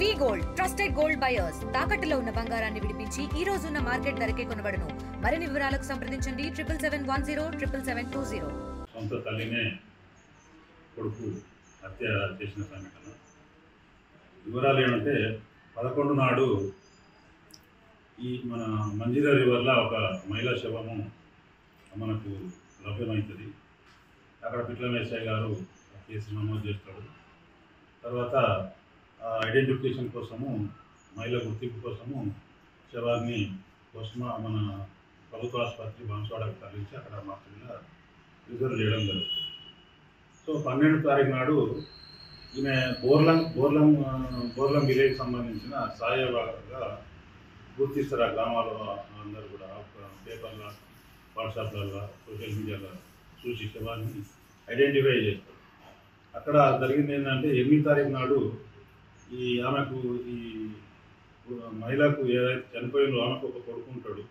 వి gold trusted gold buyers తాకట్టులో ఉన్న బంగారాన్ని విడిపించి ఈ రోజు ఉన్న మార్కెట్ ధరకే కొనబడును. మరిన్ని వివరాలకు సంప్రదించండి 77710720. సొంత తల్లినే కొడుకు హత్య చేసిన సంఘటన. వివరాలు ఏమంటే 11 నాడు ఈ మన మంజీరా రివర్లో ఒక మహిళా శవము మనకు లభ్యమవుతుంది. అక్కడ పిట్లమేశ్వర గారు కేసు నమోదు చేస్తాడు. తర్వాత ఐడెంటిఫికేషన్ కోసము మహిళ గుర్తింపు కోసము శవాన్ని మన ప్రభుత్వ ఆసుపత్రి బాన్స్వాడకు తరలించి అక్కడ మాత్రమే రిజర్వ్ చేయడం జరుగుతుంది. సో 12వ తారీఖు నాడు ఈమె బోర్లం విలేజ్కి సంబంధించిన సాయవాగా గుర్తిస్తారు. ఆ గ్రామాల్లో అందరూ కూడా పేపర్ల వాట్సాప్లలో సోషల్ మీడియాలో చూసి శవాన్ని ఐడెంటిఫై చేస్తారు. అక్కడ జరిగింది ఏంటంటే 8వ తారీఖు నాడు ఆమెకు ఈ మహిళకు ఏదైతే చనిపోయిందో ఆమెకు ఒక కొడుకు ఉంటాడు,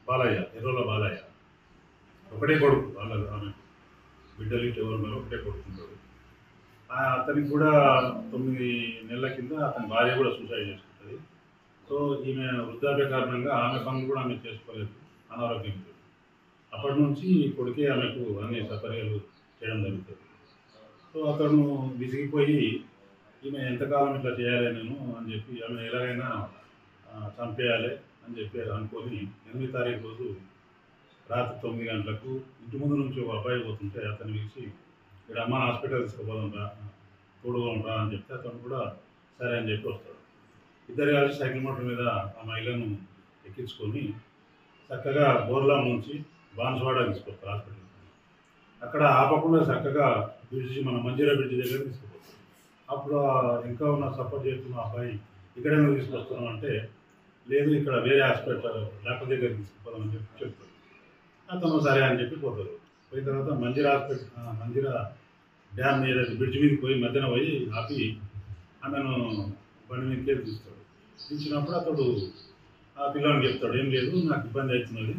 బాలయ్య, ఎర్రోల బాలయ్య. ఒకటే కొడుకు ఆమె బిడ్డలు ఎవరు ఒకటే కొడుకుంటాడు. అతనికి కూడా 9 నెలల కింద అతని భార్య కూడా సూసైడ్ చేసుకుంటుంది. సో ఈమె వృద్ధాప్య కారణంగా ఆమె పనులు కూడా ఆమె చేసుకోలేదు, అనారోగ్యం. అప్పటి నుంచి కొడుకే ఆమెకు అన్ని సపర్యాలు చేయడం జరుగుతుంది. సో అతను విసిగిపోయి ఈమె ఎంతకాలం ఇట్లా చేయాలి నేను అని చెప్పి ఆమె ఎలాగైనా చంపేయాలి అని చెప్పి అనుకొని 8వ తారీఖు రోజు రాత్రి 9 గంటలకు ఇంటి ముందు నుంచి ఒక అబ్బాయి పోతుంటే అతను పిలిచి ఇక్కడ అమ్మ హాస్పిటల్ తీసుకుపోదాం రా, తోడుగా రా అని చెప్తే అతను కూడా సరే అని చెప్పి వస్తాడు. ఇద్దరు కలిసి సైకిల్ మోటార్ మీద ఆ మహిళను ఎక్కించుకొని చక్కగా బోర్లా నుంచి బాన్స్వాడ తీసుకొస్తారు హాస్పిటల్. అక్కడ ఆపకుండా చక్కగా బ్రిడ్జి మన మంజీరా బ్రిడ్జి దగ్గర తీసుకుపోతారు. అప్పుడు ఇంకా ఉన్న సపోర్ట్ చేస్తున్న అబ్బాయి ఇక్కడే తీసుకొస్తున్నాం అంటే లేదు ఇక్కడ వేరే హాస్పిటల్ డాక్టర్ దగ్గర తీసుకుపోదామని చెప్పి చెప్తారు. అతను సరే అని చెప్పి పోతారు. పోయిన తర్వాత మంజీరా డ్యామ్ మీద బ్రిడ్జ్ మీదకి పోయి మధ్యన పోయి ఆపి ఆమెను బండి మీదకే తీస్తాడు. తీసినప్పుడు అతడు ఆ పిల్లవాడిని చెప్తాడు, ఏం లేదు నాకు ఇబ్బంది అవుతున్నది,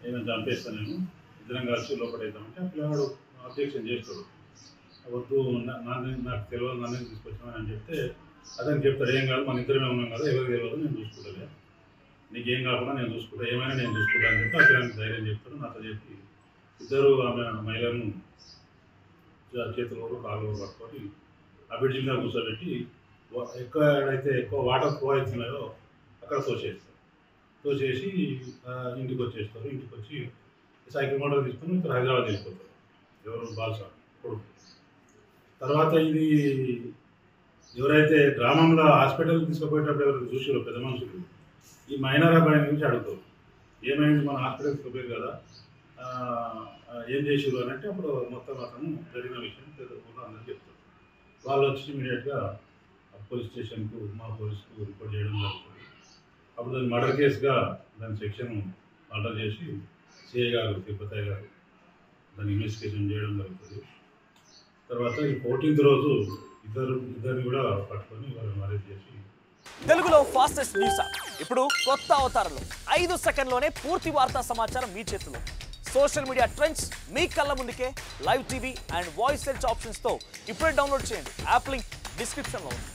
ఏమైనా చంపేస్తాను నేను, ఇద్దరం కలిసి లోపడవుతామంటే ఆ పిల్లవాడు అబ్జెక్షన్ చేస్తాడు. వద్దు నాకు తెలియదు, నన్ను తీసుకొచ్చామని అని చెప్తే అతను చెప్తాడు, ఏం కాదు మన ఇద్దరమే ఉన్నాం కదా, ఎవరికి తెలియదు నేను చూసుకుంటాను, నీకేం కాకుండా నేను చూసుకుంటా, ఏమైనా నేను చూసుకుంటాను అని చెప్పి ఆ పిల్లలకి ధైర్యం చెప్తాడు. నాతో చెప్పి ఇద్దరు ఆమె మహిళలను చేతులు కాళ్ళు పట్టుకొని ఆ బ్రిడ్జి మీద కూర్చోబెట్టి ఎక్కడైతే ఎక్కువ వాటర్ ఫ్లో అవుతున్నాయో అక్కడ తోసేసి ఇంటికి వచ్చేస్తారు. ఇంటికి వచ్చి సైకిల్ మోటార్ తీసుకొని ఇక్కడ హైదరాబాద్ వెళ్ళిపోతారు. ఎవరు బాల్సా కొడుకు. తర్వాత ఇది ఎవరైతే గ్రామంలో హాస్పిటల్కి తీసుకుపోయేటప్పుడు ఎవరు చూసారో పెద్ద మనుషులు ఈ మైనర్ అబ్బాయి నుంచి అడుగుతారు, ఏమైంది మన హాస్పిటల్ తీసుకుపోయారు కదా, ఏం చేసారు అని అంటే అప్పుడు మొత్తం అతను జరిగిన విషయం తెలుసుకుంటూ అందరూ చెప్తారు. వాళ్ళు వచ్చి ఇమీడియట్గా పోలీస్ స్టేషన్కు మా పోలీసుకు రిపోర్ట్ చేయడం జరుగుతుంది. అప్పుడు దాన్ని మర్డర్ కేసుగా దాని సెక్షన్ ఆర్డర్ చేసి సిఐ గారు తిరుపతి గారు దాన్ని ఇన్వెస్టిగేషన్ చేయడం జరుగుతుంది. తర్వాత ఈ 14వ రోజు ఇద్దరిని కూడా పట్టుకొని వాళ్ళని అరెస్ట్ చేసి తెలుగులో ఫాస్టెస్ట్ న్యూస్ ఇప్పుడు కొత్త అవతారంలో 5 సెకండ్లోనే పూర్తి వార్తా సమాచారం మీ చేతిలో. సోషల్ మీడియా ట్రెండ్స్ మీ కళ్ళ ముందుకే live TV and voice search ఆప్షన్స్తో ఇప్పుడే డౌన్లోడ్ చేయండి. యాప్ లింక్ డిస్క్రిప్షన్లో ఉంది.